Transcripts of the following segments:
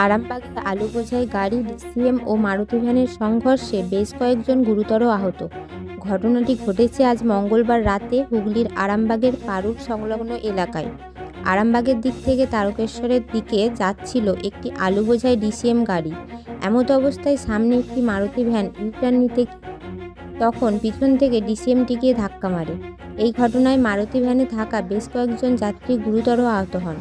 আরামবাগে আলু বোঝাই গাড়ি, ডিসিএম ও মারুতি ভ্যানের সংঘর্ষে বেশ কয়েকজন গুরুতর আহত। ঘটনাটি ঘটেছে আজ মঙ্গলবার রাতে হুগলির আরামবাগের পারুর সংলগ্ন এলাকায়। আরামবাগের দিক থেকে তারকেশ্বরের দিকে যাচ্ছিল একটি আলু বোঝাই ডিসিএম গাড়ি। এমতো অবস্থায় সামনে একটি মারুতি ভ্যান ইউটার্ন নিতে তখন পিছন থেকে ডিসিএমটি গিয়ে ধাক্কা মারে। এই ঘটনায় মারুতি ভ্যানে থাকা বেশ কয়েকজন যাত্রী গুরুতর আহত হন।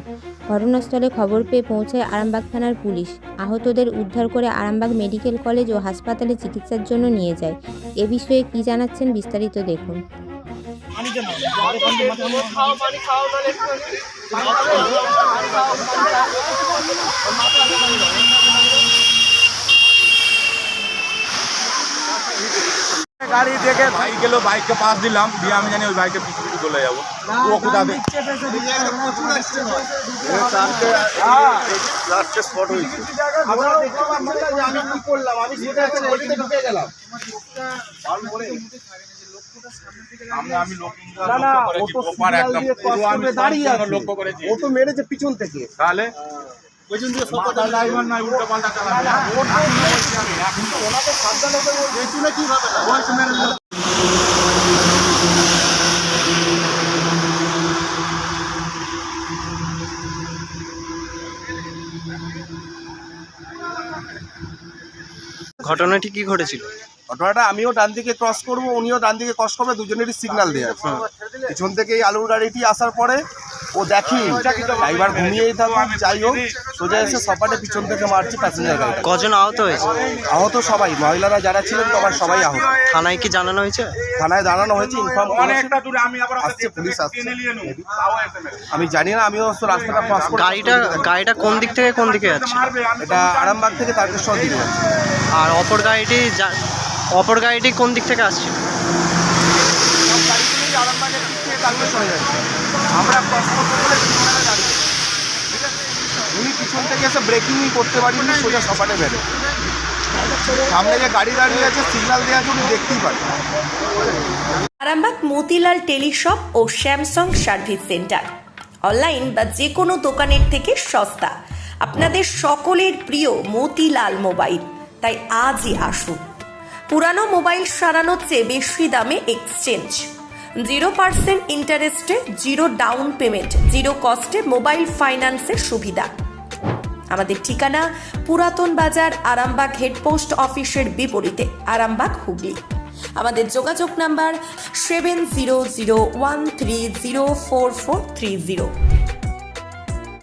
ঘটনাস্থলে খবর পেয়ে পৌঁছায় আরামবাগ থানার পুলিশ। আহতদের উদ্ধার করে আরামবাগ মেডিকেল কলেজ ও হাসপাতালে চিকিৎসার জন্য নিয়ে যায়। এ বিষয়ে কী জানাচ্ছেন বিস্তারিত দেখুন। গাড়ি দেখে ভাই গেল, বাইককে পাশ দিলাম দিয়ে আমি জানি ওই বাইকের পিছু পিছু চলে যাবো। ও কোথা থেকে স্পট হয়েছে। আমি লক্ষ্য করেছি ও তো মেরেছে পিছন থেকে, তাহলে ড্রাইভার নাই উল্টো পাল্টা চালাবে। ঘটনাটি কি ঘটেছিল? ঘটনাটা আমিও ডান দিকে ক্রস করবো, উনিও ডান দিকে ক্রস করবে, দুজনেরই সিগন্যাল দেওয়া আছে। পিছন থেকে এই আলুর গাড়িটি আসার পরে ও দেখি ড্রাইভার ঘুমিয়েই থাকুক যাই হোক, সোজা এসে সপাটে পিছন থেকে মারছে প্যাসেঞ্জার গাড়ি। কজন আহত হয়েছে? আহত সবাই, মহিলারা যারা ছিলেন তোমার সবাই আহত। থানায় কি জানানো হয়েছে? থানায় জানানো হয়েছে, ইনফর্ম আসছে, পুলিশ আসছে। আমি জানি না, আমিও রাস্তাটা ক্রস করি। গাড়িটা কোন দিক থেকে কোন দিকে যাচ্ছে? এটা আরামবাগ থেকে তারকেশ্বর দিকে যাচ্ছে। আর অপর গাড়িটি কোন দিক থেকে আসছে? সব গাড়িগুলোই আরামবাগের দিক থেকে তারকেশ্বরে যাচ্ছে। আমরা ক্রস করবো বলে দাঁড়িয়ে, ঠিক আছে, উনি পিছন থেকে এসে ব্রেকিংই করতে পারিনি, সোজা সপাটে বেড়ে। সামনে যে গাড়ি দাঁড়িয়ে আছে সিগন্যাল দেওয়া আছে, উনি দেখতেই পারেন। আরামবাগ মতিলাল টেলিশপ ও স্যামসাং সার্ভিস সেন্টার, অনলাইন বা যে কোনো দোকানের থেকে সস্তা। আপনাদের সকলের প্রিয় মতিলাল মোবাইল, তাই আজই আসুন। পুরানো মোবাইল সারানোর চেয়ে বেশি দামে এক্সচেঞ্জ, 0% ইন্টারেস্টে, 0 ডাউন পেমেন্ট, 0 কস্টে মোবাইল ফাইন্যান্সের সুবিধা। আমাদের ঠিকানা পুরাতন বাজার, আরামবাগ হেডপোস্ট অফিসের বিপরীতে, আরামবাগ হুগলি। আমাদের যোগাযোগ নাম্বার 7001304430।